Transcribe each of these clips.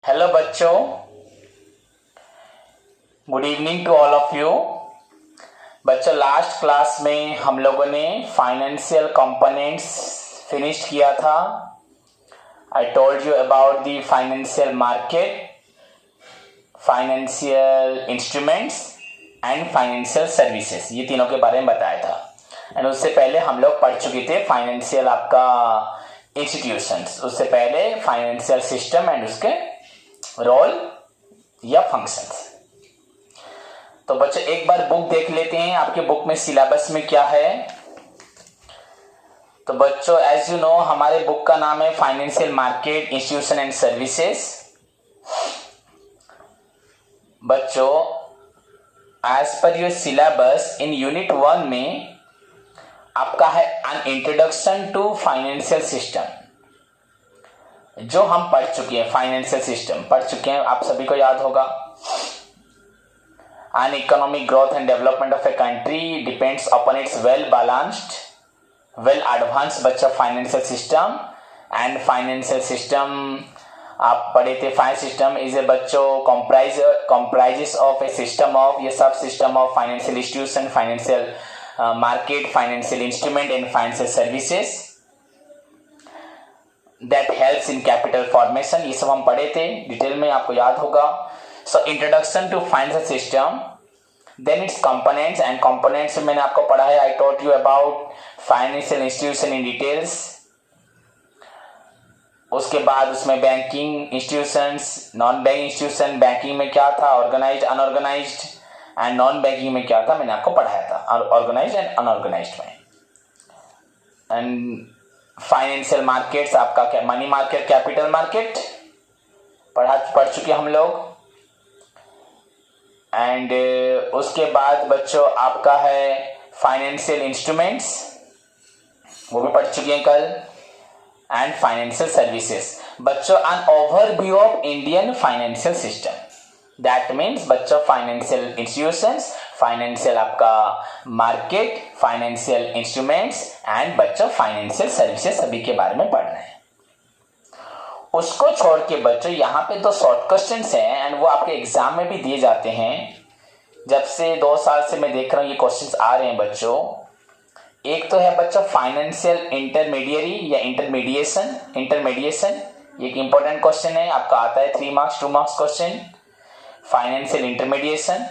Hello बच्चों, good evening to all of you. बच्चों, last class में हम लोगों ने फाइनेंशियल कंपोनेंट्स फिनिश किया था। I told you about the financial market, financial instruments and financial services, ये तीनों के बारे में बताया था। एंड उससे पहले हम लोग पढ़ चुके थे फाइनेंशियल आपका इंस्टीट्यूशंस, उससे पहले फाइनेंशियल सिस्टम एंड उसके रोल या फंक्शंस। तो बच्चों एक बार बुक देख लेते हैं, आपके बुक में सिलेबस में क्या है। तो बच्चों एज यू नो हमारे बुक का नाम है financial market institution and services. बच्चों as per your syllabus in unit 1 में आपका है an introduction to financial system, जो हम पढ़ चुके हैं। फाइनेंशियल सिस्टम पढ़ चुके हैं, आप सभी को याद होगा। An economic growth and development of a country depends upon its well balanced, well advance बच्चा financial system. And financial system आप पढ़े थे, फाइनेंशियल सिस्टम इज ए बच्चों comprises of a system of ये सब system of financial institution, financial market, financial instrument and financial services that helps in capital formation। ये सब हम पढ़े थे डिटेल में, आपको याद होगा। So introduction to financial system, then its components and components में मैंने आपको पढ़ा है, I taught you about financial institution in details. उसके बाद उसमें banking institutions, non banking institution, banking में क्या था, organised, unorganised, and non banking में क्या था मैंने आपको पढ़ाया था, ऑर्गेनाइज्ड एंड अनऑर्गेनाइज्ड में। एंड फाइनेंशियल मार्केट्स आपका क्या, मनी मार्केट, कैपिटल मार्केट पढ़ चुके हम लोग। एंड उसके बाद बच्चों आपका है फाइनेंशियल इंस्ट्रूमेंट्स, वो भी पढ़ चुके हैं कल। एंड फाइनेंशियल सर्विसेज बच्चों an overview of Indian financial system, that means बच्चों फाइनेंशियल इंस्टीट्यूशंस, फाइनेंशियल आपका मार्केट, फाइनेंशियल इंस्ट्रूमेंट्स एंड बच्चों फाइनेंशियल सर्विसेज सभी के बारे में पढ़ना है। उसको छोड़ के बच्चों यहाँ पे तो शॉर्ट क्वेश्चंस हैं एंड वो आपके एग्जाम में भी दिए जाते हैं। जब से 2 साल से मैं देख रहा हूँ ये क्वेश्चंस आ रहे हैं बच्चों। एक तो है बच्चों फाइनेंशियल इंटरमीडियरी या इंटरमीडिएशन, ये एक इंपॉर्टेंट क्वेश्चन है, आपका आता है 3 marks 2 marks question, financial intermediation.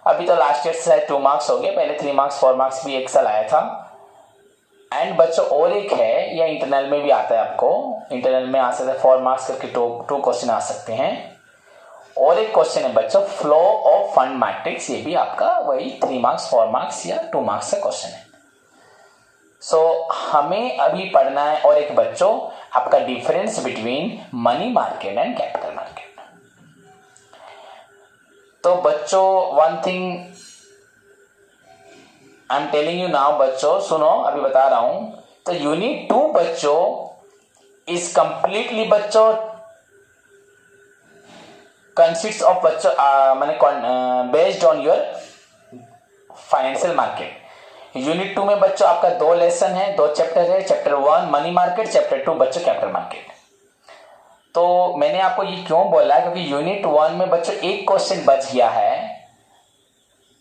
अभी तो लास्ट ईयर से 2 मार्क्स हो गए, पहले 3 मार्क्स 4 मार्क्स भी एक साल आया था। एंड बच्चों और एक है, या इंटरनल में भी आता है, आपको इंटरनल में आ सकता है 4 मार्क्स करके 2 क्वेश्चन आ सकते हैं। और एक क्वेश्चन है बच्चों फ्लो ऑफ फंड मैट्रिक्स, ये भी आपका वही 3 मार्क्स 4 मार्क्स या 2 मार्क्स का क्वेश्चन है। सो हमें अभी पढ़ना है और एक बच्चों आपका difference between money market and capital market. तो बच्चों one thing I am telling you now, बच्चों सुनो अभी बता रहा हूं। तो यूनिट 2 बच्चों इज कंप्लीटली बच्चों कंसिस्ट ऑफ बच्चों मैंने based on your financial market. Unit 2 में बच्चों आपका 2 लेसन है, 2 चैप्टर है। चैप्टर 1 मनी मार्केट, चैप्टर 2 बच्चों कैपिटल मार्केट। तो मैंने आपको ये क्यों बोला, क्योंकि यूनिट 1 में बच्चों एक क्वेश्चन बच गया है,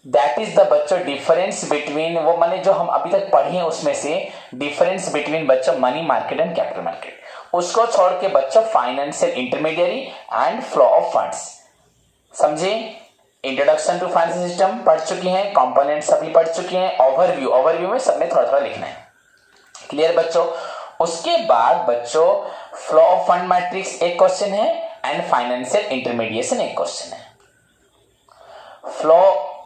दैट इज द बच्चों डिफरेंस बिटवीन, वो मैंने जो हम अभी तक पढ़े हैं उसमें से डिफरेंस बिटवीन बच्चों money market and capital market. उसको छोड़ के बच्चों financial intermediary and flow of funds, समझे। इंट्रोडक्शन टू फाइनेंशियल सिस्टम पढ़ चुके हैं, कंपोनेंट सभी पढ़ चुके हैं, ओवरव्यू में सब में थोड़ा थोड़ा लिखना है, क्लियर बच्चों। उसके बाद बच्चों फ्लो ऑफ फंड मैट्रिक्स एक क्वेश्चन है एंड फाइनेंशियल इंटरमीडिएशन एक क्वेश्चन है। फ्लो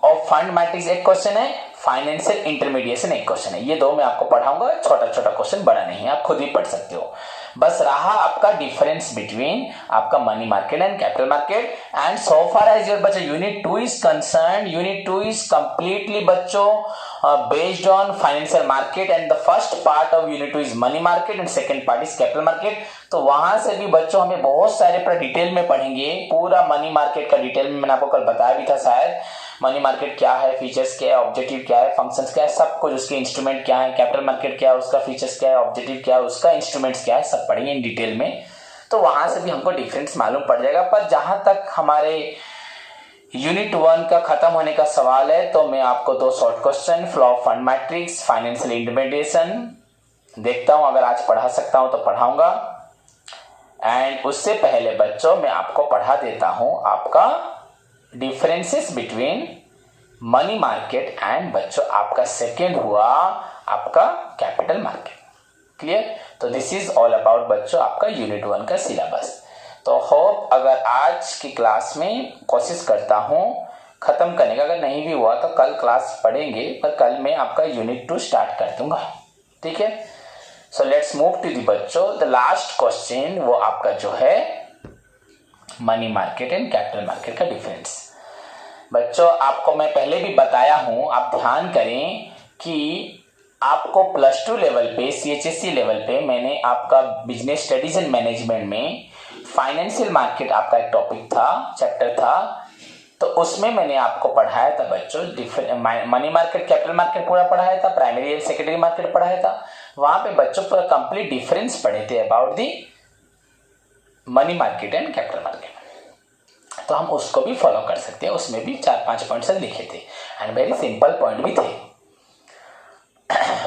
ऑफ फंड मैट्रिक्स एक क्वेश्चन है, फाइनेंशियल इंटरमीडिएशन एक क्वेश्चन है, ये दो मैं आपको पढ़ाऊंगा, छोटा छोटा क्वेश्चन, बड़ा नहीं है, आप खुद ही पढ़ सकते हो। बस रहा आपका डिफरेंस बिटवीन आपका money market and capital market. And so far as your बच्चों unit 2 is concern, unit 2 is completely बच्चों based on financial market and the first part of unit 2 is money market and second part is capital market. तो वहां से भी बच्चों हमें बहुत सारे पूरा डिटेल में पढ़ेंगे, पूरा मनी मार्केट का डिटेल में मैंने आपको कल बताया भी था शायद, मनी मार्केट क्या है, फीचर्स क्या है, ऑब्जेक्टिव क्या है, फंक्शंस क्या है, सब कुछ, उसके इंस्ट्रूमेंट क्या है, कैपिटल मार्केट क्या है, उसका फीचर्स क्या है, ऑब्जेक्टिव क्या है, उसका इंस्ट्रूमेंट्स क्या है, सब पढ़ेंगे इन डिटेल में। तो वहां से भी हमको डिफरेंस मालूम पड़ जाएगा। पर जहां तक हमारे यूनिट 1 का खत्म होने का सवाल है, तो मैं आपको दो short question, flow of fund matrix, financial intermediation देखता हूं, अगर आज पढ़ा सकता हूं तो पढ़ाऊंगा। एंड उससे पहले बच्चों मैं आपको पढ़ा देता हूं आपका differences between money market and बच्चों आपका सेकेंड हुआ आपका कैपिटल मार्केट। क्लियर? तो दिस इज ऑल अबाउट बच्चों आपका यूनिट 1 का सिलेबस। तो होप अगर आज की क्लास में कोशिश करता हूं खत्म करने का, अगर नहीं भी हुआ तो कल क्लास पढ़ेंगे, पर कल मैं आपका यूनिट 2 स्टार्ट कर दूंगा। ठीक है? So let's move to the बच्चों द लास्ट क्वेश्चन, वो आपका जो है money market and capital market का डिफरेंस। बच्चों आपको मैं पहले भी बताया हूं, आप ध्यान करें कि आपको +2 लेवल पे, CHSE लेवल पे मैंने आपका बिजनेस स्टडीज एंड मैनेजमेंट में फाइनेंशियल मार्केट आपका एक टॉपिक था, चैप्टर था, तो उसमें मैंने आपको पढ़ाया था बच्चों मनी मार्केट कैपिटल मार्केट पूरा पढ़ाया था, प्राइमरी एंड सेकेंडरी मार्केट पढ़ाया था। वहां पे बच्चों पूरा कंप्लीट डिफरेंस पढ़े थे about the money market and capital market. तो हम उसको भी फॉलो कर सकते हैं, उसमें भी 4-5 पॉइंट्स लिखे थे एंड वेरी सिंपल पॉइंट भी थे।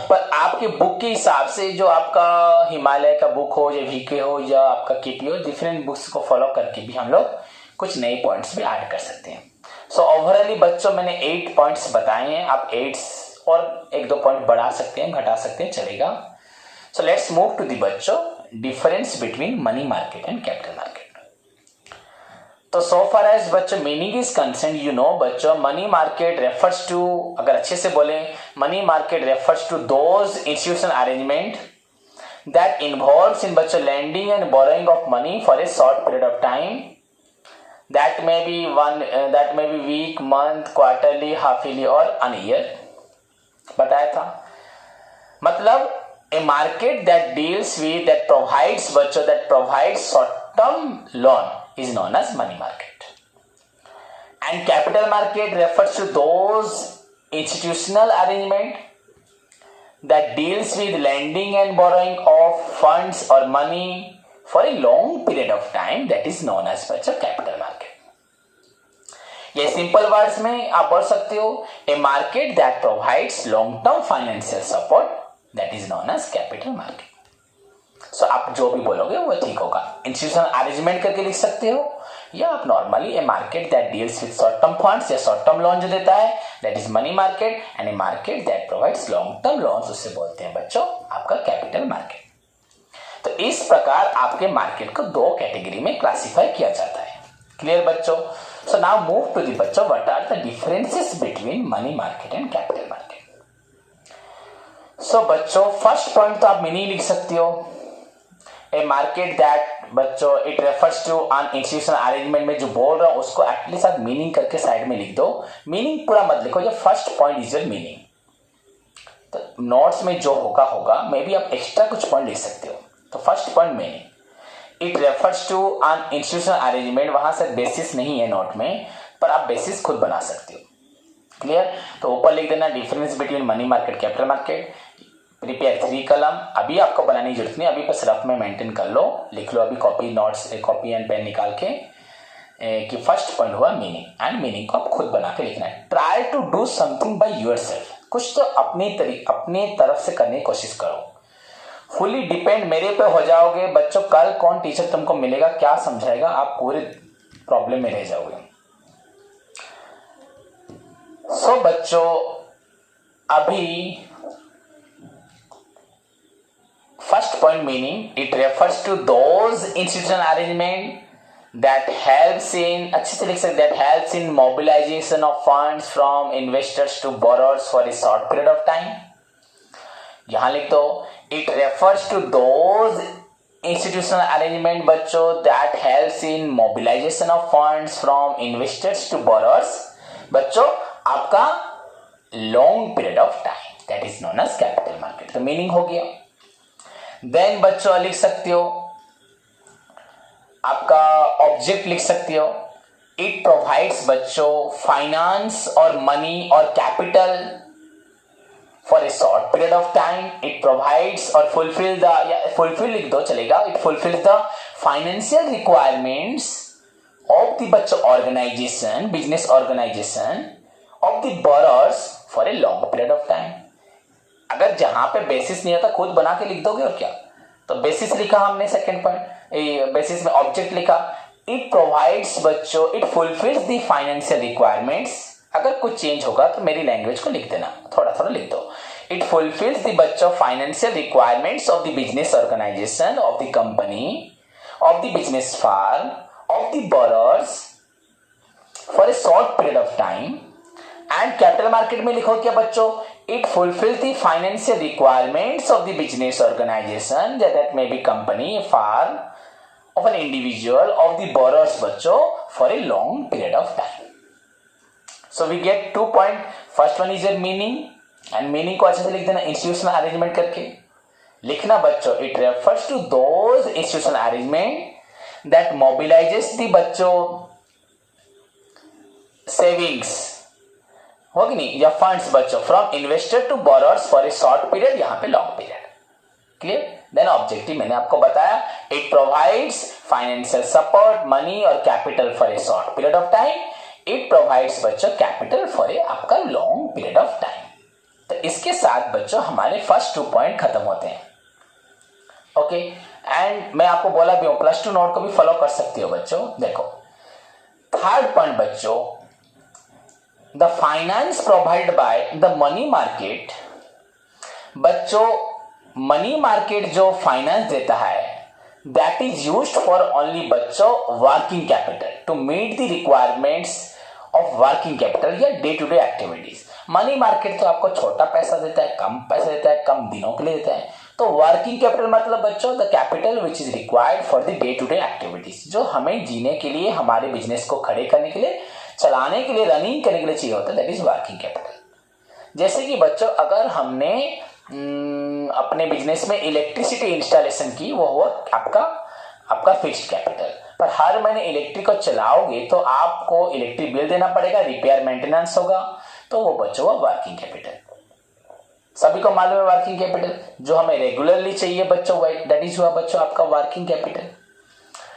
पर आपके बुक के हिसाब से, जो आपका हिमालय का बुक हो या VK हो या आपका KP हो, डिफरेंट बुक्स को फॉलो करके भी हम लोग कुछ नए पॉइंट्स भी ऐड कर सकते हैं। सो ओवरऑली बच्चों मैंने 8 पॉइंट्स बताए हैं, आप 8 और 1-2 पॉइंट बढ़ा सकते हैं, घटा सकते हैं, चलेगा। So let's move to the बच्चों difference between money market and capital market. तो सो फार एज बच्चों meaning is concern, you know बच्चों मनी मार्केट रेफर्स टू, अगर अच्छे से बोले, money market refers to those institution arrangement that involves in बच्चों lending and borrowing of money for a short period of time, that may be week, month, quarterly, half yearly और an year. बताया था मतलब a market that deals with, that provides बच्चों, that provides short term loan is known as money market. And capital market refers to those institutional arrangement that deals with lending and borrowing of funds or money for a long period of time, that is known as capital market. ये simple words में आप बोल सकते हो, a market that provides long term financial support, that is known as capital market. सो आप जो भी बोलोगे वो ठीक होगा। इंस्टीट्यूशनल अरेंजमेंट करके लिख सकते हो, या आप normally A market that deals with short term funds या शॉर्ट टर्म लोन जो देता है, that is money market, and A market that provides long term loans, उससे बोलते हैं बच्चों आपका कैपिटल मार्केट। तो इस प्रकार आपके मार्केट को 2 कैटेगरी में क्लासिफाई किया जाता है। क्लियर बच्चों? So now move to the बच्चों what are the differences between money market and capital market. So बच्चों फर्स्ट पॉइंट तो आप मीनिंग लिख सकते हो, ए मार्केट दैट बच्चों it refers to an institutional arrangement में जो बोल रहा हूं उसको एटलीस्ट आप मीनिंग करके साइड में लिख दो, मीनिंग पूरा मत लिखो, ये first point is your meaning. तो नोट्स में जो होगा मे बी आप एक्स्ट्रा कुछ पॉइंट लिख सकते हो। तो first point meaning, it refers to an institutional arrangement, वहां से बेसिस नहीं है नोट में, पर आप बेसिस खुद बना सकते हो। क्लियर? तो ऊपर लिख देना difference between money market capital market, prepare 3 कलम, अभी आपको बनाने की जरूरत नहीं, अभी बस रफ में मेंटेन कर लो, लिख लो अभी copy notes, copy and pen निकाल के कि फर्स्ट पॉइंट हुआ मीनिंग, एंड मीनिंग को आप खुद बना के लिखना है। Try to do something by yourself, कुछ तो अपनी तरफ से करने की कोशिश करो। फुली डिपेंड मेरे पे हो जाओगे बच्चों, कल कौन टीचर तुमको मिलेगा, क्या समझाएगा, आप पूरे प्रॉब्लम में रह जाओगे। सो बच्चों अभी first point meaning, it refers to those institutional arrangement that helps in, अच्छे से लिख सकते, that helps in mobilisation of funds from investors to borrowers for a short period of time. यहां लिख दो, it refers to those institutional arrangement बच्चों that helps in mobilization of funds from investors to borrowers, बच्चों आपका long period of time that is known as capital market। तो meaning हो गया। Then बच्चों लिख सकते हो, आपका ऑब्जेक्ट लिख सकते हो, इट प्रोवाइड्स बच्चों फाइनेंस और मनी और capital for a short period of time, it provides or fulfill the, fulfill लिख दो चलेगा, it fulfills the financial requirements of the बच्चों organization, business organization of the borrowers for a long period of time। अगर जहां पे basis नहीं होता खुद बना के लिख दोगे और क्या। तो बेसिस लिखा हमने सेकेंड पॉइंट, बेसिस में ऑब्जेक्ट लिखा, इट प्रोवाइड्स बच्चों, it fulfils the financial requirements. अगर कुछ चेंज होगा तो मेरी लैंग्वेज को लिख देना, थोड़ा थोड़ा लिख दो। इट फुलफिल्स द बच्चों financial requirements of the business organisation of the company of the business firm of the borrowers for a short period of time. And capital market में लिखो क्या बच्चों, it fulfils the financial requirements of the business organisation that may be company, firm of an individual of the borrowers बच्चों for a long period of time. So we get 2 point. First one is your meaning, and meaning को अच्छे से लिख देना institutional arrangement करके लिखना बच्चों। It refers to those institutional arrangement that mobilizes the बच्चों savings, हो कि नहीं, या funds बच्चों from investor to borrowers for a short period, यहाँ पे long period। Clear? Then objective मैंने आपको बताया, it provides financial support, money और capital for a short period of time। It provides बच्चों कैपिटल फॉर ए आपका long period of time. तो इसके साथ बच्चों हमारे फर्स्ट 2 पॉइंट खत्म होते हैं। ओके, एंड मैं आपको बोला भी हूं +2 नोट को भी फॉलो कर सकते हो बच्चों। देखो थर्ड पॉइंट बच्चों, the finance provide by the money market. बच्चों मनी मार्केट जो फाइनेंस देता है that is used for only बच्चों working capital to meet the requirements of working capital या day to day activities. Money market तो आपको छोटा पैसा देता है, कम पैसा देता है, कम दिनों के लिए देता है। तो वर्किंग कैपिटल मतलब बच्चों the capital which is required for the day to day activities, जो हमें जीने के लिए, हमारे बिजनेस को खड़े करने के लिए, चलाने के लिए, रनिंग करने के लिए चाहिए होता है, दैट इज वर्किंग कैपिटल। जैसे कि बच्चों अगर हमने अपने बिजनेस में इलेक्ट्रिसिटी इंस्टॉलेशन की, वो हुआ आपका फिक्स्ड कैपिटल। पर हर महीने इलेक्ट्रिक को चलाओगे तो आपको इलेक्ट्रिक बिल देना पड़ेगा, रिपेयर मेंटेनेंस होगा, तो वो बच्चों हुआ वर्किंग कैपिटल। सभी को मालूम है वर्किंग कैपिटल जो हमें रेगुलरली चाहिए बच्चों, दैट इज हुआ बच्चों आपका वर्किंग कैपिटल।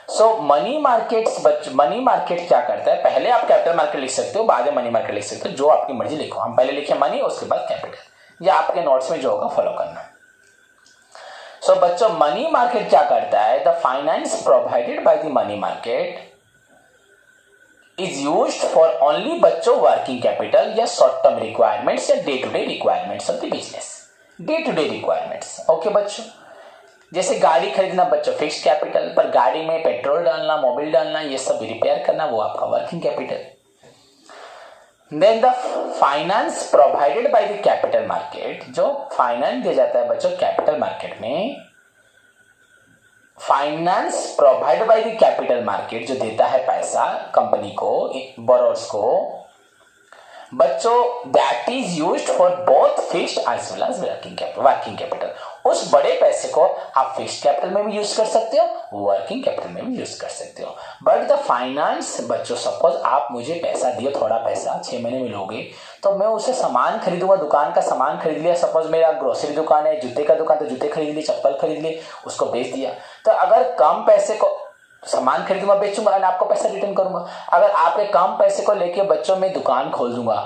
सो मनी मार्केट क्या करता है, पहले आप कैपिटल मार्केट लिख सकते हो, बाद में मनी मार्केट लिख सकते हो, जो आपकी मर्जी लिखो। हम पहले लिखे मनी, उसके बाद कैपिटल, या आपके नोट्स में जो होगा फॉलो करना। सो बच्चों मनी मार्केट क्या करता है, the finance provided by the money market is used for only बच्चों वर्किंग कैपिटल या शॉर्ट टर्म रिक्वायरमेंट्स या day to day requirements of the business, day to day requirements. Okay बच्चों, जैसे गाड़ी खरीदना बच्चों फिक्स्ड कैपिटल, पर गाड़ी में पेट्रोल डालना, मोबिल डालना, ये सब रिपेयर करना, वो आपका working capital. Then the finance provided by the capital market, जो फाइनेंस दिया जाता है बच्चों कैपिटल मार्केट में, finance provided by the capital market जो देता है पैसा कंपनी को, बोरोअर्स को बच्चों, that is used for both fixed as well as working capital. उस बड़े पैसे को आप फिक्स्ड कैपिटल में भी यूज कर सकते हो, वर्किंग कैपिटल में भी यूज कर सकते हो। बट द फाइनेंस बच्चों, सपोज आप मुझे पैसा दिए, थोड़ा पैसा 6 महीने में लोगे, तो मैं उसे सामान खरीदूंगा, दुकान का सामान खरीद लिया, सपोज मेरा ग्रोसरी दुकान है, जूते का दुकान, तो जूते खरीद लिए, चप्पल खरीद लिए, उसको बेच दिया। तो अगर कम पैसे को सामान खरीदूंगा, बेचूंगा एंड आपको पैसा रिटर्न करूंगा। अगर आपके कम पैसे को लेके बच्चों में दुकान खोल दूंगा,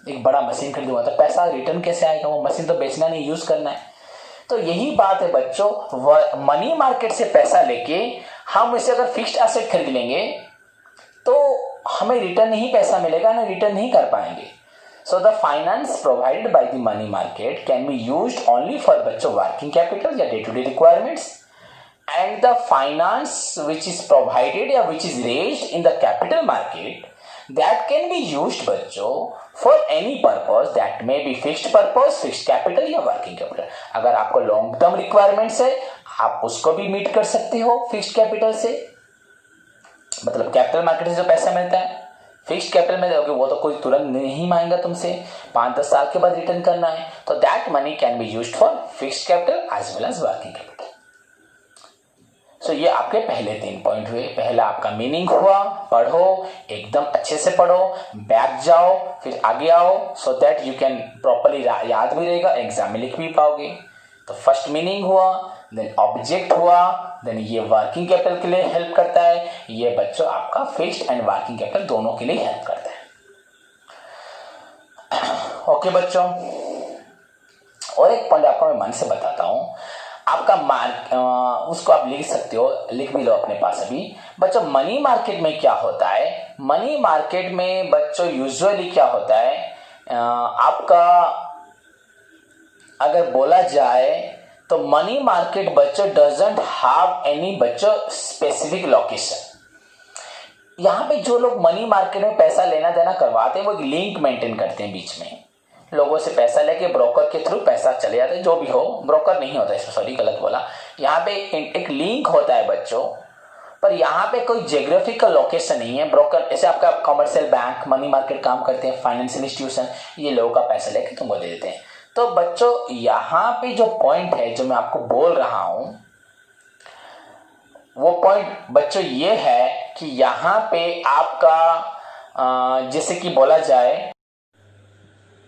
एक बड़ा मशीन खरीदूंगा, तो पैसा रिटर्न कैसे आएगा, वो मशीन तो बेचना नहीं, यूज करना है। तो यही बात है बच्चों, मनी मार्केट से पैसा लेके हम इसे अगर फिक्स्ड एसेट खरीद लेंगे तो हमें रिटर्न नहीं पैसा मिलेगा ना, रिटर्न नहीं कर पाएंगे। So the finance provided by the money market can be used only for बच्चों वर्किंग कैपिटल या day to day requirements and the finance which is provided or which is raised in the capital market that can be used बच्चों for any purpose that may be fixed purpose, fixed capital या working capital. अगर आपको long term requirements है आप उसको भी meet कर सकते हो फिक्स्ड कैपिटल से, मतलब कैपिटल मार्केट से जो पैसा मिलता है फिक्स्ड कैपिटल में दोगे वो तो कोई तुरंत नहीं मांगेगा तुमसे, 5-10 साल के बाद रिटर्न करना है, तो that money can be used for fixed capital as well as working capital. So ये आपके पहले 3 पॉइंट हुए. पहला आपका मीनिंग हुआ, पढ़ो एकदम अच्छे से पढ़ो, बैक जाओ फिर आगे आओ so that you can properly याद भी रहेगा, एग्जाम में लिख भी पाओगे. तो फर्स्ट मीनिंग हुआ, देन ऑब्जेक्ट हुआ, देन ये वर्किंग कैपिटल के लिए हेल्प करता है, ये बच्चों आपका फिक्स्ड एंड वर्किंग कैपिटल दोनों के लिए हेल्प करता है. ओके बच्चों, और एक पॉइंट आपको मैं मन से बताता हूं, आपका उसको आप लिख सकते हो, लिख भी लो अपने पास अभी. बच्चों मनी मार्केट में क्या होता है, मनी मार्केट में बच्चों यूजुअली क्या होता है, आपका अगर बोला जाए तो मनी मार्केट बच्चों डजंट हैव एनी बच्चों स्पेसिफिक लोकेशन. यहाँ पे जो लोग मनी मार्केट में पैसा लेना देना करवाते हैं वो एक लिंक मेंटेन करते हैं, बीच में लोगों से पैसा लेके ब्रोकर के थ्रू पैसा चले जाता है, जो भी हो, ब्रोकर नहीं होता है, सॉरी गलत बोला, यहाँ पे एक लिंक होता है बच्चों, पर यहाँ पे कोई जियोग्राफिकल लोकेशन नहीं है. ब्रोकर जैसे आपका कमर्शियल बैंक मनी मार्केट काम करते हैं, फाइनेंशियल इंस्टीट्यूशन, ये लोगों का पैसा लेके तुमको दे देते हैं. तो बच्चों यहाँ पे जो पॉइंट है जो मैं आपको बोल रहा हूं वो पॉइंट बच्चों ये है कि यहाँ पे आपका जैसे कि बोला जाए,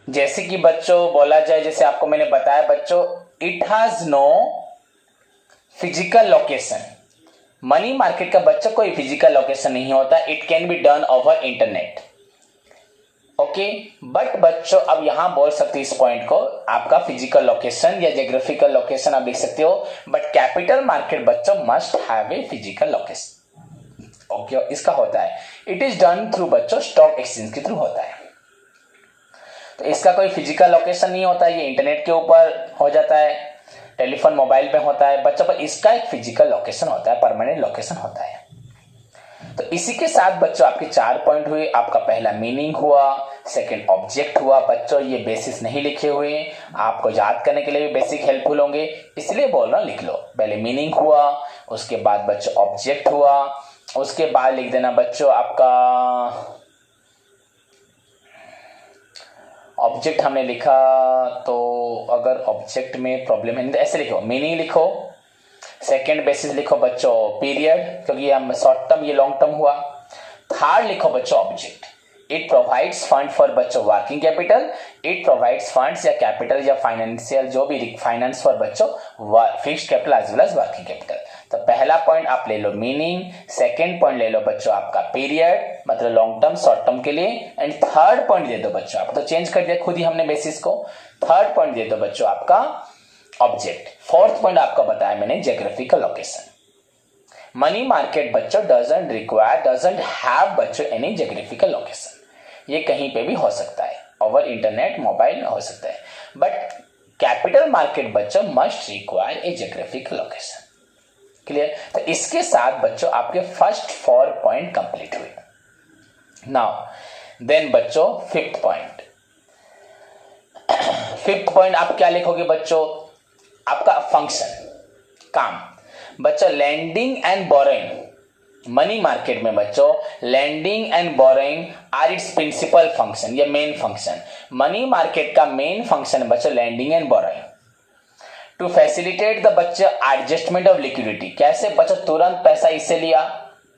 जैसे आपको मैंने बताया बच्चों, it has no physical location. Money market का बच्चों कोई फिजिकल लोकेशन नहीं होता, it can be done over internet. Okay, but बच्चों अब यहां बोल सकते इस पॉइंट को, आपका फिजिकल लोकेशन या जियोग्राफिकल लोकेशन आप लिख सकते हो, बट कैपिटल मार्केट बच्चों must have a physical location. Okay, इसका होता है, इट इज डन थ्रू बच्चों स्टॉक एक्सचेंज के थ्रू होता है. तो इसका कोई फिजिकल लोकेशन नहीं होता, ये इंटरनेट के ऊपर हो जाता है, टेलीफोन मोबाइल पे होता है बच्चों, पर इसका एक फिजिकल लोकेशन होता है, परमानेंट लोकेशन होता है. तो इसी के साथ बच्चों आपके 4 पॉइंट हुए. आपका पहला मीनिंग हुआ, सेकंड ऑब्जेक्ट हुआ. बच्चों ये बेसिस नहीं लिखे हुए, आपको याद करने के लिए भी बेसिक हेल्पफुल होंगे, इसलिए बोल रहा हूं लिख लो. पहले मीनिंग हुआ, उसके बाद बच्चों ऑब्जेक्ट हुआ, उसके बाद लिख देना बच्चों आपका ऑब्जेक्ट हमने लिखा, तो अगर ऑब्जेक्ट में प्रॉब्लम है तो ऐसे लिखो, मीनिंग लिखो, सेकेंड बेसिस लिखो बच्चों पीरियड, क्योंकि हम शॉर्ट टर्म ये लॉन्ग टर्म हुआ. थर्ड लिखो बच्चों object, it provides fund for बच्चों working capital, it provides funds या कैपिटल या फाइनेंशियल जो भी फाइनेंस फॉर बच्चों fixed capital as well as working capital. तो पहला पॉइंट आप ले लो मीनिंग, सेकेंड पॉइंट ले लो बच्चों आपका पीरियड मतलब लॉन्ग टर्म शॉर्ट टर्म के लिए, एंड थर्ड पॉइंट दे दो बच्चों आप, तो चेंज कर दिया खुद ही हमने बेसिस को, थर्ड पॉइंट दे दो बच्चों आपका ऑब्जेक्ट. फोर्थ पॉइंट आपका बताया मैंने जियोग्राफिकल लोकेशन. मनी मार्केट बच्चों डजंट हैव बच्चों एनी जियोग्राफिकल लोकेशन, ये कहीं पे भी हो सकता है, ओवर इंटरनेट मोबाइल हो सकता है, बट कैपिटल मार्केट बच्चों must require a geographical location. Clear? तो इसके साथ बच्चों आपके फर्स्ट 4 पॉइंट कंप्लीट हुए. नाउ देन बच्चों फिफ्थ पॉइंट आप क्या लिखोगे बच्चों, आपका फंक्शन काम. बच्चों lending and borrowing, money market में बच्चों lending and borrowing are its principal function या मेन फंक्शन. मनी मार्केट का मेन फंक्शन बच्चों lending and borrowing. To facilitate the बच्चे एडजस्टमेंट ऑफ लिक्विडिटी, कैसे बच्चों तुरंत पैसा इससे लिया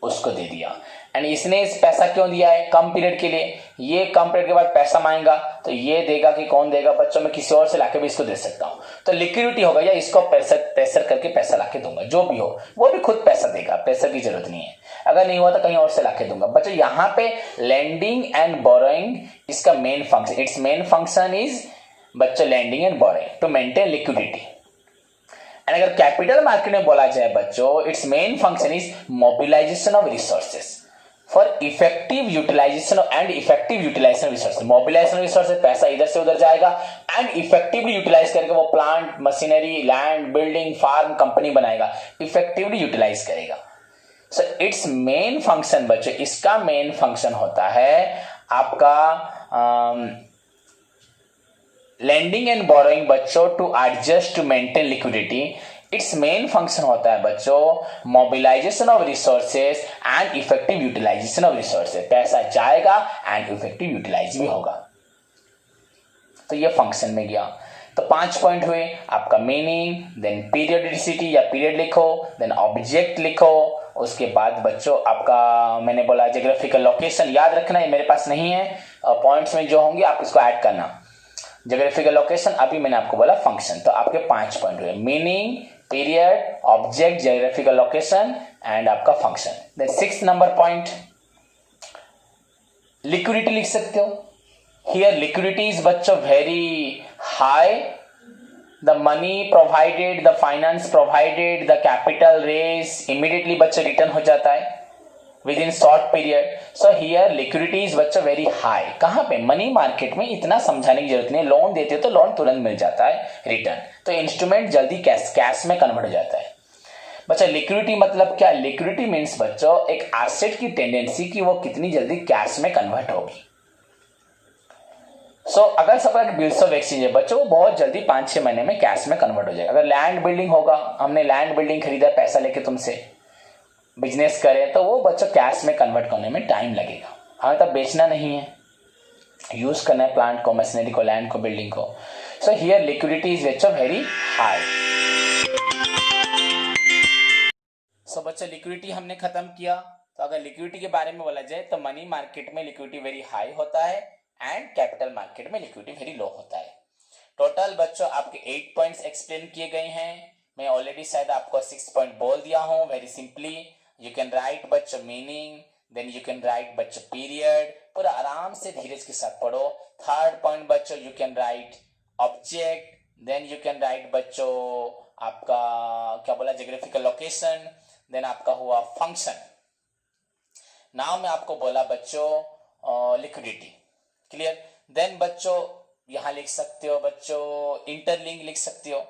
उसको दे दिया, एंड इसने इस पैसा क्यों दिया है, कम पीरियड के लिए, ये कम पीरियड के बाद पैसा मांगेगा तो ये देगा कि कौन देगा बच्चों, मैं किसी और से लाके भी इसको दे सकता हूं, तो लिक्विडिटी होगा या इसको प्रेशर करके पैसा लाके दूंगा, जो भी हो वो भी खुद पैसा देगा, प्रेशर की जरूरत नहीं है, अगर नहीं हुआ तो कहीं और से लाके दूंगा. बच्चों यहाँ पे लैंडिंग एंड बोरोइंग इसका main function, its main function is बच्चों lending and borrowing to maintain liquidity. And अगर कैपिटल मार्केट में बोला जाए बच्चों, its main function is mobilisation of resources for effective utilisation and effective utilisation resources. Mobilisation resources पैसा इधर से उधर जाएगा, एंड इफेक्टिवली यूटिलाइज करके वो plant, machinery, land, building, farm, company बनाएगा, इफेक्टिवली यूटिलाइज करेगा। सो इट्स मेन फंक्शन बच्चों, इसका मेन फंक्शन होता है आपका लैंडिंग एंड बोरोइंग बच्चों to adjust to maintain liquidity. Its main function होता है बच्चों mobilisation of resources and effective utilisation of resources. पैसा जाएगा एंड इफेक्टिव यूटिलाइज भी होगा। तो ये फंक्शन में गया। तो 5 पॉइंट हुए आपका मीनिंग, देन पीरियडिसिटी या पीरियड लिखो, देन ऑब्जेक्ट लिखो, उसके बाद बच्चों आपका मैंने बोला ज्योग्राफिकल लोकेशन याद रखना है, मेरे पास नहीं है, पॉइंट्स में जो होंगे आप इसको ऐड करना। ज्योग्राफिकल लोकेशन, अभी मैंने आपको बोला फंक्शन। तो आपके 5 पॉइंट हुए, meaning, period, object, geographical location and आपका function. Then 6 number point liquidity लिख सकते हो। हियर लिक्विडिटी इज बच्चों very high, the money provided, the finance provided, the capital raise immediately बच्चों रिटर्न हो जाता है within short period. So here liquidity is बच्चों वेरी हाई। कहां पे? मनी मार्केट में। इतना समझाने की जरूरत नहीं, लोन देते हो तो लोन तुरंत मिल जाता है रिटर्न, तो इंस्ट्रूमेंट जल्दी कैश में कन्वर्ट हो जाता है। बच्चा लिक्विडिटी मतलब क्या? लिक्विडिटी मीन्स बच्चों एक एसेट की टेंडेंसी कि वो कितनी जल्दी कैश में कन्वर्ट होगी। सो अगर सबका बिल्स ऑफ एक्सचेंज है बच्चों, वो बहुत जल्दी 5-6 महीने में कैश में कन्वर्ट हो जाएगा। अगर लैंड बिल्डिंग होगा, हमने लैंड बिल्डिंग खरीदा पैसा लेके तुमसे, बिजनेस करें, तो वो बच्चों कैश में कन्वर्ट करने में टाइम लगेगा। हमें तब बेचना नहीं है, यूज करना है प्लांट को, मशीनरी को, लैंड को, बिल्डिंग को। सो हियर लिक्विडिटी इज बच्चों वेरी हाई। सो बच्चों लिक्विडिटी हमने खत्म किया। तो अगर लिक्विडिटी के बारे में बोला जाए तो मनी मार्केट में लिक्विडिटी वेरी हाई होता है एंड कैपिटल मार्केट में लिक्विडिटी वेरी लो होता है। टोटल बच्चों आपके 8 पॉइंट्स एक्सप्लेन किए गए हैं। मैं ऑलरेडी शायद आपको 6 पॉइंट बोल दिया हूं। Very simply you can write बच्चों meaning, then you can write बच्चों पीरियड, पूरा आराम से धीरज के साथ पढ़ो। 3rd पॉइंट बच्चों you can write object, then you can write बच्चों आपका क्या बोला ज्योग्राफिकल लोकेशन, देन आपका हुआ फंक्शन। नाउ मैं आपको बोला बच्चों लिक्विडिटी, क्लियर। देन बच्चों यहां लिख सकते हो बच्चों इंटरलिंक लिख सकते हो।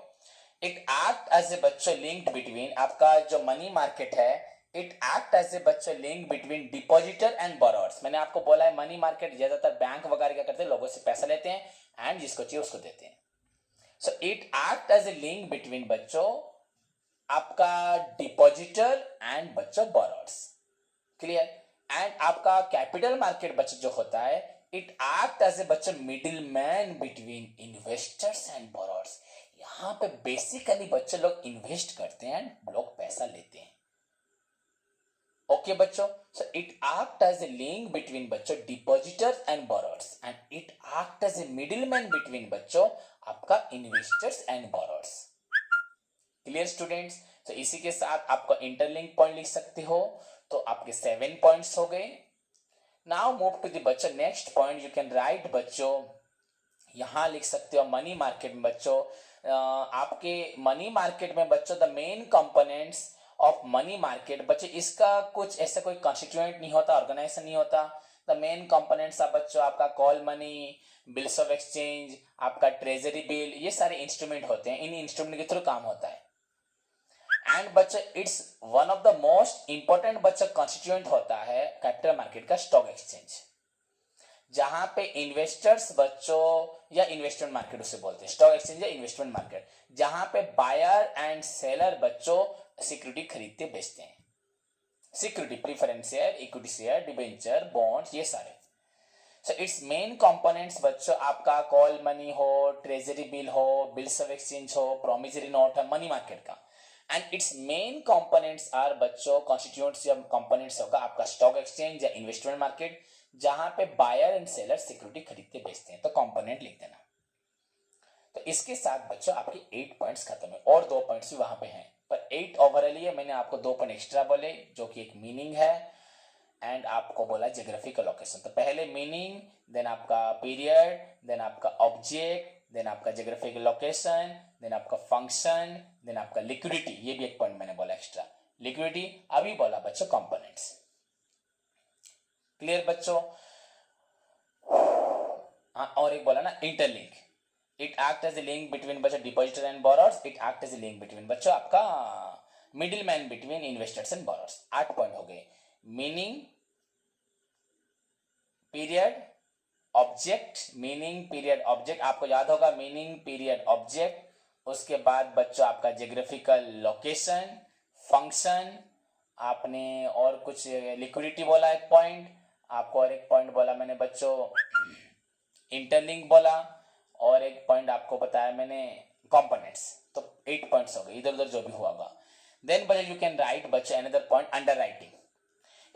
इट एक्ट एज ए बच्चों लिंक्ड बिटवीन आपका जो मनी मार्केट है, इट एक्ट एज ए बच्चों link between depositor and borrowers. मैंने आपको बोला है मनी मार्केट ज्यादातर बैंक वगैरह क्या करते हैं, लोगों से पैसा लेते हैं एंड जिसको चाहिए उसको देते हैं। So it act as a link between बच्चों आपका डिपॉजिटर एंड बच्चों बोरोअर्स, क्लियर। एंड आपका कैपिटल मार्केट बच्चों जो होता है, इट एक्ट एज ए बच्चों middle man between investors and borrowers. यहां पे बेसिकली बच्चों लोग इन्वेस्ट करते हैं एंड लोग पैसा लेते हैं। ओके बच्चों, so it act as a link between बच्चों depositors and borrowers and it act as a middle man between बच्चों आपका investors and borrowers. Clear students. तो इसी के साथ आपका इंटरलिंक पॉइंट लिख सकते हो। तो आपके 7 पॉइंट्स हो गए। नाउ मूव टू द बच्चों next point. You can write बच्चों यहां लिख सकते हो मनी मार्केट में बच्चों आपके मनी मार्केट में बच्चों the main components of money market बच्चों, इसका कुछ ऐसा कोई कॉन्स्टिट्यूएंट नहीं होता, ऑर्गेनाइजेशन नहीं होता। द मेन कंपोनेंट्स ऑफ बच्चों आपका call money, bills of exchange, आपका ट्रेजरी बिल, ये सारे इंस्ट्रूमेंट होते हैं। इन इंस्ट्रूमेंट के थ्रू काम होता है। एंड बच्चों it's one of the most important बच्चों कॉन्स्टिट्यूएंट होता है कैपिटल मार्केट का स्टॉक एक्सचेंज, जहां पे इन्वेस्टर्स बच्चों या इन्वेस्टमेंट मार्केट उसे बोलते हैं, स्टॉक एक्सचेंज या इन्वेस्टमेंट मार्केट, जहां पे बायर एंड सेलर बच्चों सिक्योरिटी खरीदते बेचते हैं। Security preference share, equity share, debenture, bonds, ये सारे। सो इट्स मेन कंपोनेंट्स बच्चों आपका कॉल मनी हो, ट्रेजरी बिल हो, बिल्स ऑफ एक्सचेंज हो, प्रोमिसरी नोट है मनी मार्केट का। And its main components are बच्चों कॉन्स्टिट्यूएंट्स या कंपोनेंट्स होगा आपका स्टॉक एक्सचेंज या इन्वेस्टमेंट मार्केट, जहां पे बायर एंड सेलर सिक्योरिटी खरीदते बेचते हैं। तो कंपोनेंट लिख देना। तो इसके साथ बच्चों आपके 8 पॉइंट्स खत्म है, और 2 पॉइंट्स भी वहां पे हैं, पर 8 ओवरऑल है। मैंने आपको 2 पॉइंट एक्स्ट्रा बोले जो कि एक मीनिंग है एंड आपको बोला ज्योग्राफिकल लोकेशन। तो पहले मीनिंग, देन आपका पीरियड, देन आपका ऑब्जेक्ट, देन आपका ज्योग्राफिकल लोकेशन, देन आपका फंक्शन, देन आपका लिक्विडिटी। ये भी एक पॉइंट मैंने बोला एक्स्ट्रा, लिक्विडिटी। अभी बोला बच्चों कंपोनेंट्स। क्लियर बच्चों। हाँ, और एक बोला ना interlink. It act as a link between बच्चों depositor and borrowers, it act as a link between बच्चों आपका middle man between investors and borrowers. 8 point हो गए। Meaning, period, object, meaning period object, आपको याद होगा मीनिंग पीरियड ऑब्जेक्ट। उसके बाद बच्चों आपका जियोग्राफिकल लोकेशन, फंक्शन, आपने और कुछ लिक्विडिटी बोला एक पॉइंट, आपको और एक पॉइंट बोला मैंने बच्चों इंटरलिंक बोला, और एक पॉइंट आपको बताया मैंने कंपोनेंट्स। तो 8 पॉइंट्स हो गए इधर उधर जो भी हुआ होगा। देन बच्चों यू कैन राइट बच्चों another point, under writing.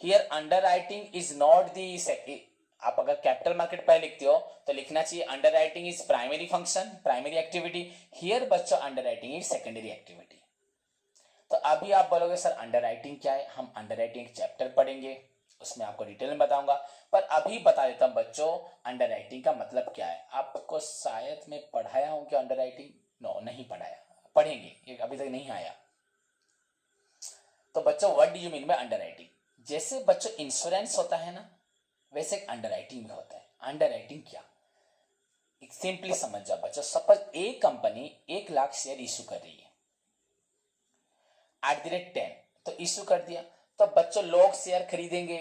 Here underwriting is not the, आप अगर कैपिटल मार्केट पहले लिखते हो तो लिखना चाहिए underwriting is primary function, primary activity. Here बच्चों underwriting is secondary activity. तो अभी आप बोलोगे सर अंडर राइटिंग क्या है, हम अंडर राइटिंग चैप्टर पढ़ेंगे, उसमें आपको डिटेल में बताऊंगा, पर अभी बता देता हूं बच्चों अंडर राइटिंग का मतलब क्या है। आपको शायद मैं पढ़ाया हूं कि अंडर राइटिंग, नो नहीं पढ़ाया, पढ़ेंगे, ये अभी तक नहीं आया। तो बच्चों what do you mean by under writing? जैसे बच्चों इंश्योरेंस होता है ना, वैसे एक अंडर राइटिंग भी होता है। अंडर राइटिंग क्या, सिंपली समझ जाओ बच्चों, सपोज एक कंपनी 1 लाख शेयर इश्यू कर रही है @10, तो इश्यू कर दिया, तो बच्चों लोग शेयर खरीदेंगे,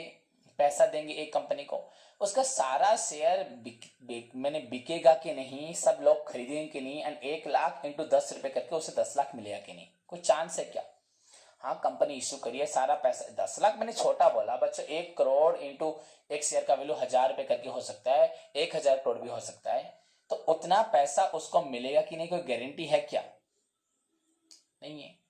पैसा देंगे एक कंपनी को, उसका सारा शेयर मैंने बिकेगा कि नहीं, सब लोग खरीदेंगे कि नहीं, एंड 1 लाख इंटू 10 रुपए करके उसे 10 लाख मिलेगा कि नहीं, कोई चांस है क्या? हाँ, कंपनी इश्यू करिए, सारा पैसा 10 लाख मैंने छोटा बोला बच्चों, 1 करोड़ इंटू एक शेयर का वैल्यू 1000 रुपए करके हो सकता है, 1000 करोड़ भी हो सकता है, तो उतना पैसा उसको मिलेगा कि नहीं, कोई गारंटी है क्या? नहीं है।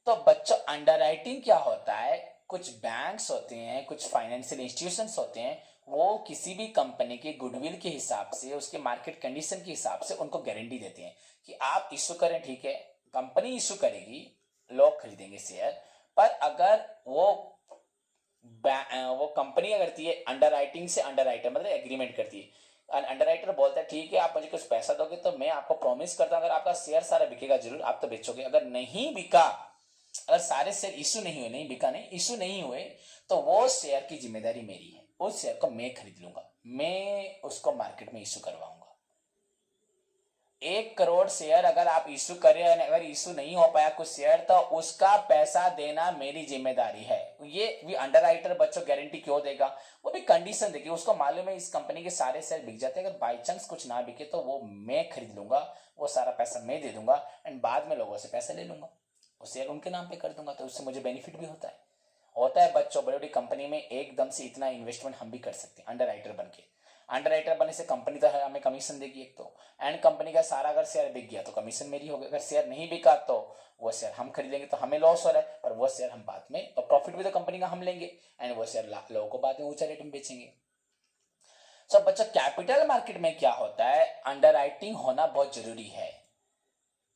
तो बच्चों अंडर राइटिंग क्या होता है, कुछ बैंक्स होते हैं, कुछ फाइनेंशियल इंस्टीट्यूशंस होते हैं, वो किसी भी कंपनी के गुडविल के हिसाब से, उसके मार्केट कंडीशन के हिसाब से उनको गारंटी देते हैं कि आप इश्यू करें, ठीक है, कंपनी इश्यू करेगी, लोग खरीदेंगे शेयर, पर अगर वो कंपनी अगर करती है अंडर राइटिंग से, अंडर राइटर मतलब एग्रीमेंट करती है, अंडर राइटर बोलता है ठीक है आप मुझे कुछ पैसा दोगे तो मैं आपको प्रॉमिस करता हूं अगर आपका शेयर सारा बिकेगा जरूर, आप तो बेचोगे, अगर नहीं बिका, अगर सारे शेयर इशू नहीं हुए, नहीं बिका नहीं, इशू नहीं हुए, तो वो शेयर की जिम्मेदारी मेरी है, उस शेयर को मैं खरीद लूंगा, मैं उसको मार्केट में इशू करवाऊंगा। 1 करोड़ शेयर अगर आप इशू करें, अगर इशू नहीं हो पाया कुछ शेयर, तो उसका पैसा देना मेरी जिम्मेदारी है। ये भी अंडर राइटर बच्चों गारंटी क्यों देगा, वो भी कंडीशन देखिए, उसको मालूम है इस कंपनी के सारे शेयर बिक जाते हैं, अगर बाई चांस कुछ ना बिके तो वो मैं खरीद लूंगा, वो सारा पैसा मैं दे दूंगा, एंड बाद में लोगों से पैसा ले लूंगा, वो शेयर उनके नाम पे कर दूंगा, तो उससे मुझे बेनिफिट भी होता है बच्चों। बड़ी बड़ी कंपनी में एकदम से इतना इन्वेस्टमेंट हम भी कर सकते हैं अंडर राइटर बन के। अंडर राइटर बनने से कंपनी तो है हमें कमीशन देगी एक तो, एंड कंपनी का सारा अगर शेयर बिक गया तो कमीशन मेरी होगी, अगर शेयर नहीं बिका तो वो शेयर हम खरीदेंगे, तो हमें लॉस हो रहा है, पर वो शेयर हम बाद में, तो प्रॉफिट भी तो कंपनी का हम लेंगे, एंड वो शेयर लोगों को बाद में ऊंचा रेट में बेचेंगे। सो बच्चों कैपिटल मार्केट में क्या होता है, अंडर राइटिंग होना बहुत जरूरी है।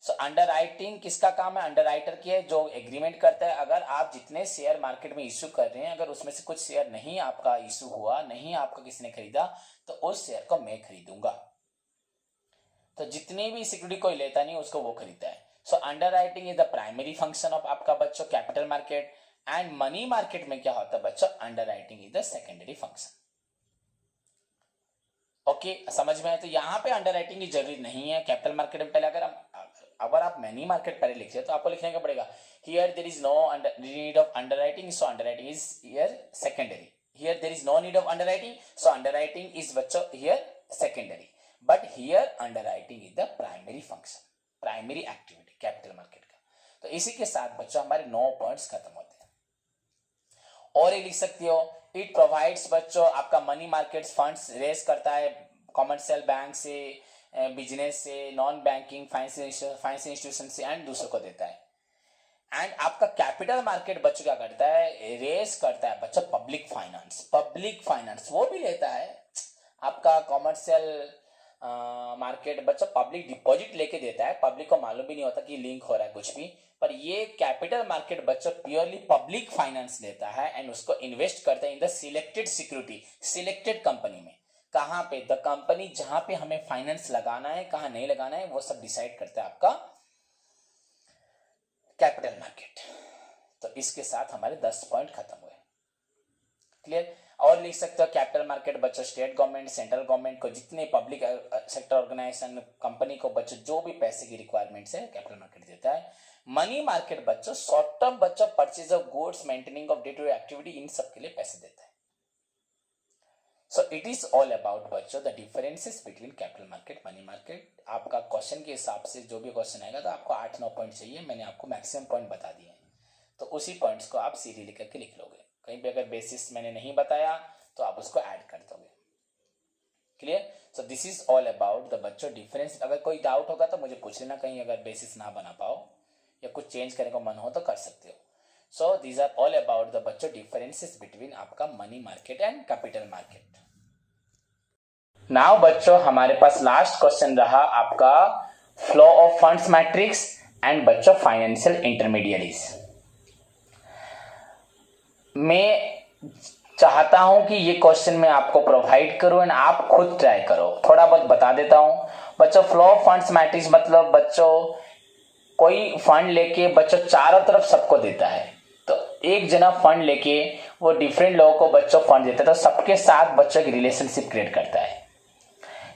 सो अंडर राइटिंग किसका काम है, अंडर राइटर की है, जो एग्रीमेंट करता है अगर आप जितने शेयर मार्केट में इश्यू कर रहे हैं, अगर उसमें से कुछ शेयर नहीं आपका इश्यू हुआ, नहीं आपका किसी ने खरीदा, तो उस शेयर को मैं खरीदूंगा। तो जितनी भी सिक्योरिटी कोई लेता नहीं उसको वो खरीदता है। सो underwriting is the primary function of आपका बच्चों capital market, and money market में क्या होता है बच्चों, underwriting is the secondary function. Okay, समझ में आए? तो यहाँ पे अंडर राइटिंग की जरूरी नहीं है कैपिटल मार्केट में। पहले अगर आप मनी मार्केट पहले लिखते हैं तो आपको लिखने का पड़ेगा here there is no need of underwriting, so underwriting is here secondary. Here there is no need of underwriting, so underwriting is बच्चों here secondary, but here underwriting is the primary function, primary activity capital market का। तो इसी के साथ बच्चों हमारे 9 points खत्म होते हैं। और ये लिख सकते हो, इट प्रोवाइड्स बच्चों आपका मनी मार्केट फंड्स रेस करता है कॉमर्शियल बैंक से, बिजनेस से, नॉन बैंकिंग फाइनेंशियल इंस्टीट्यूशन से, एंड दूसरों को देता है। एंड आपका कैपिटल मार्केट बच्चों क्या करता है, रेस करता है बच्चों पब्लिक फाइनेंस, पब्लिक फाइनेंस वो भी लेता है। आपका कॉमर्शियल मार्केट बच्चों पब्लिक डिपॉजिट लेके देता है, पब्लिक को मालूम भी नहीं होता कि लिंक हो रहा है कुछ भी, पर ये कैपिटल मार्केट बच्चों प्योरली पब्लिक फाइनेंस लेता है, एंड उसको इन्वेस्ट करता है in the selected security, selected company में। कहां पे, द कंपनी जहां पे हमें फाइनेंस लगाना है, कहां नहीं लगाना है, वो सब डिसाइड करता है आपका कैपिटल मार्केट। तो इसके साथ हमारे 10 पॉइंट खत्म हुए। क्लियर? और लिख सकते हो कैपिटल मार्केट बच्चों स्टेट गवर्नमेंट, सेंट्रल गवर्नमेंट को, जितने पब्लिक सेक्टर ऑर्गेनाइजेशन कंपनी को बच्चों जो भी पैसे की रिक्वायरमेंट्स है कैपिटल मार्केट देता है। मनी मार्केट बच्चों शॉर्ट टर्म बच्चों purchase of goods, maintaining of day to day activity, इन सब के लिए पैसे देता है। So it is all about बच्चों the differences between capital market, money market. आपका क्वेश्चन के हिसाब से जो भी क्वेश्चन आएगा तो आपको 8-9 पॉइंट चाहिए, मैंने आपको मैक्सिमम पॉइंट बता दिए हैं, तो उसी पॉइंट्स को आप सीधी लिख करके लिख लोगे। कहीं पे अगर बेसिस मैंने नहीं बताया तो आप उसको ऐड कर दोगे। Clear? So this is all about the बच्चों डिफरेंस। अगर कोई डाउट होगा तो मुझे पूछ लेना, कहीं अगर बेसिस ना बना पाओ या कुछ चेंज करने का मन हो तो कर सकते हो। So these are all about the बच्चों डिफरेंसेस बिटवीन आपका money market and capital market. Now बच्चों हमारे पास लास्ट क्वेश्चन रहा आपका flow of funds matrix and बच्चों फाइनेंशियल इंटरमीडियरीज। मैं चाहता हूं कि ये क्वेश्चन मैं आपको प्रोवाइड करूं एंड आप खुद ट्राई करो। थोड़ा बहुत बता देता हूं बच्चों। फ्लो ऑफ फंड्स मैट्रिक्स मतलब बच्चों कोई फंड लेके बच्चों चारों तरफ सबको देता है, तो एक जना फंड लेके वो डिफरेंट लोगों को बच्चों फंड देता है, तो सबके साथ बच्चों की रिलेशनशिप क्रिएट करता है।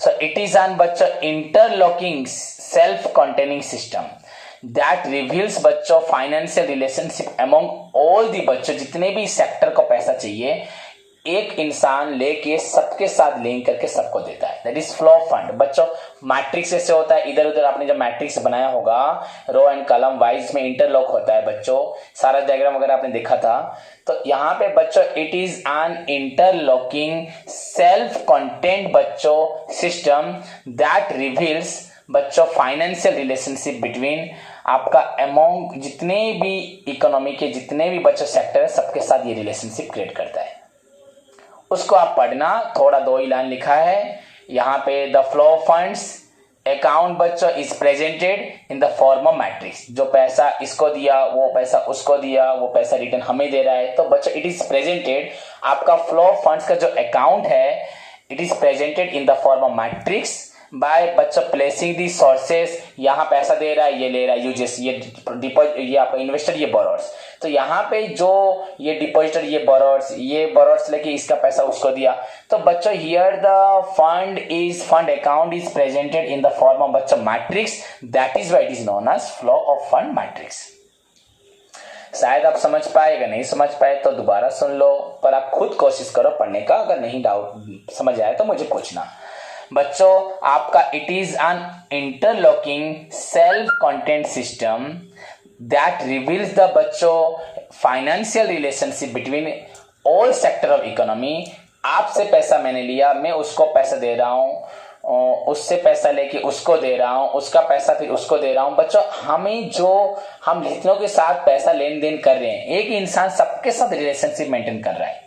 सो इट इज ऑन बच्चों interlocking self containing system that reveals बच्चों financial relationship among all the बच्चों, जितने भी सेक्टर को पैसा चाहिए एक इंसान लेके सबके साथ लिंक करके सबको देता है, that is flow of fund. बच्चों मैट्रिक्स ऐसे होता है, इधर उधर आपने जब मैट्रिक्स बनाया होगा रो एंड कॉलम वाइज में इंटरलॉक होता है बच्चों, सारा डायग्राम अगर आपने देखा था तो यहाँ पे बच्चों it is an interlocking self content बच्चों सिस्टम दैट रिवील्स बच्चों फाइनेंशियल रिलेशनशिप बिटवीन आपका अमोंग जितने भी इकोनॉमी के जितने भी बच्चों सेक्टर है सबके साथ ये रिलेशनशिप क्रिएट करता है। उसको आप पढ़ना, थोड़ा 2 ही लाइन लिखा है यहाँ पे। The flow of funds account बच्चों is presented in the form of matrix, जो पैसा इसको दिया वो पैसा उसको दिया वो पैसा रिटर्न हमें दे रहा है, तो बच्चों इट इज प्रेजेंटेड आपका फ्लो ऑफ फंड्स का जो अकाउंट है it is presented in the form of matrix bye बच्चों प्लेसिंग दी सोर्सेस। यहाँ पैसा दे रहा है, ये ले रहा है, यूजेस ये डिपॉजिट, ये आपका इन्वेस्टर, ये बोरोअर्स, तो यहाँ पे जो ये डिपॉजिटर ये बोरोअर्स लेके इसका पैसा उसको दिया, तो बच्चों here the fund account is presented in the form of बच्चों matrix, that is why it is known as flow of fund matrix. शायद आप समझ पाए, अगर नहीं समझ पाए तो दोबारा सुन लो, पर आप खुद कोशिश करो पढ़ने का, अगर नहीं डाउट समझ आए तो मुझे पूछना। बच्चों आपका it is an interlocking self content system that reveals the बच्चों financial relationship between all sector of economy. आपसे पैसा मैंने लिया, मैं उसको पैसा दे रहा हूं, उससे पैसा लेके उसको दे रहा हूं, उसका पैसा फिर उसको दे रहा हूं। बच्चों हमें जो हम जितनों के साथ पैसा लेन देन कर रहे हैं, एक इंसान सबके साथ रिलेशनशिप मेंटेन कर रहा है।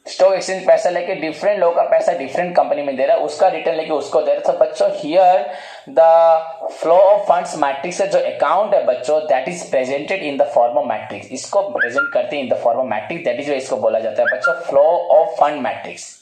स्टॉक एक्सचेंज पैसा लेके डिफरेंट लोगों का पैसा डिफरेंट कंपनी में दे रहा है, उसका रिटर्न लेके उसको दे रहा है। तो बच्चों here the flow of funds matrix जो अकाउंट है बच्चों that is presented in the form of matrix, इसको प्रेजेंट करते हैं इन the form of matrix, that is इसको बोला जाता है बच्चों फ्लो ऑफ फंड मैट्रिक्स।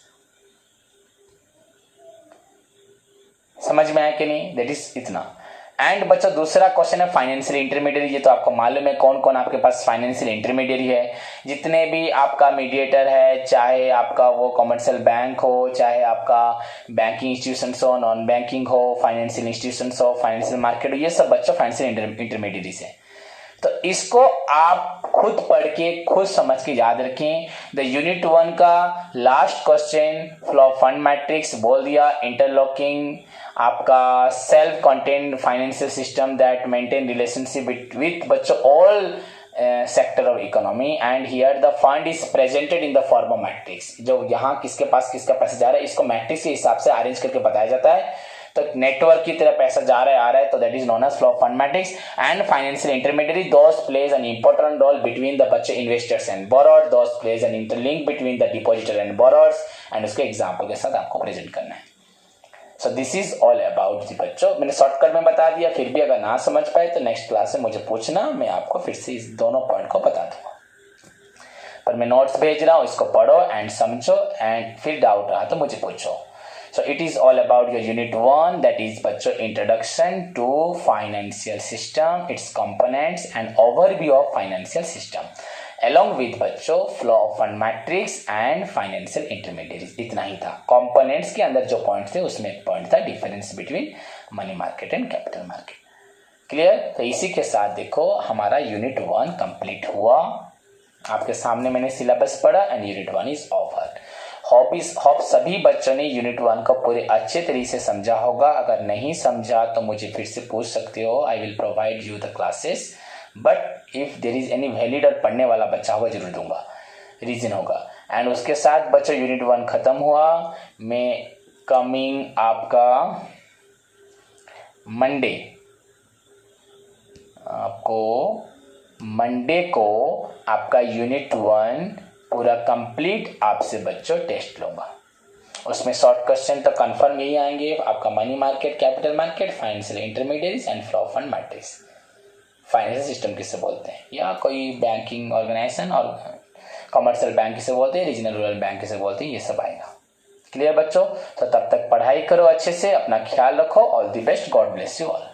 समझ में आया कि नहीं? दैट इज इतना। एंड बच्चों दूसरा क्वेश्चन है फाइनेंशियल इंटरमीडियरी। ये तो आपको मालूम है कौन कौन आपके पास फाइनेंशियल इंटरमीडियरी है। जितने भी आपका मीडिएटर है, चाहे आपका वो कमर्शियल बैंक हो, चाहे आपका बैंकिंग इंस्टीट्यूशंस हो, नॉन बैंकिंग हो, फाइनेंशियल इंस्टीट्यूशंस हो, फाइनेंशियल मार्केट हो, ये सब बच्चों फाइनेंशियल इंटरमीडियरीज है। तो इसको आप खुद पढ़ के खुद समझ के याद रखें। द यूनिट 1 का last question flow of fund matrix बोल दिया, इंटरलॉकिंग आपका self content financial system that maintain relationship with बच्चों all sector of economy, and here the fund is presented in the form of matrix. जो यहाँ किसके पास किसका पैसा जा रहा है इसको मैट्रिक्स के हिसाब से अरेंज करके बताया जाता है। तो नेटवर्क की तरह पैसा जा रहा है आ रहा है, तो that is known as flow of fund matrix. And financial intermediary does plays an important role between the बच्चे investors and borrower, does plays an interlink between the depositor and borrowers, and उसके example के साथ आपको present करना है। So this is all about the बच्चों। मैंने shortcut में बता दिया, फिर भी अगर ना समझ पाए तो नेक्स्ट क्लास में मुझे पूछना, मैं आपको फिर से इस दोनों पॉइंट को बता दूंगा। पर मैं नोट्स भेज रहा हूँ, इसको पढ़ो एंड समझो, एंड फिर डाउट रहा तो मुझे पूछो। So it is all about your unit 1, that is बच्चों introduction to financial system, its components and overview of financial system. along with बच्चों flow of fund matrix and financial intermediate. इतना ही था। Components के अंदर जो पॉइंट थे उसमें एक पॉइंट था difference between money market and capital market. Clear? तो इसी के साथ देखो हमारा यूनिट 1 कंप्लीट हुआ। आपके सामने मैंने सिलेबस पढ़ा and unit 1 is over. Hope सभी बच्चों ने यूनिट 1 को पूरे अच्छे तरीके से समझा होगा। अगर नहीं समझा तो मुझे फिर से पूछ सकते हो, I will provide you the classes, but if there is any valid और पढ़ने वाला बच्चा होगा जरूर दूंगा, रीजन होगा। एंड उसके साथ बच्चों यूनिट 1 खत्म हुआ। मैं कमिंग आपका मंडे को आपका यूनिट 1 पूरा कंप्लीट आपसे बच्चों टेस्ट लूंगा। उसमें शॉर्ट क्वेश्चन तो कंफर्म यही आएंगे आपका money market, capital market, financial intermediates and flow of fund matrix. Financial system किसे बोलते हैं, या कोई बैंकिंग ऑर्गेनाइजेशन और कमर्शियल बैंक किसे बोलते हैं, रीजनल रूरल बैंक किसे बोलते हैं, ये सब आएगा। क्लियर बच्चों? तो तब तक पढ़ाई करो अच्छे से, अपना ख्याल रखो। All the best, God bless you all.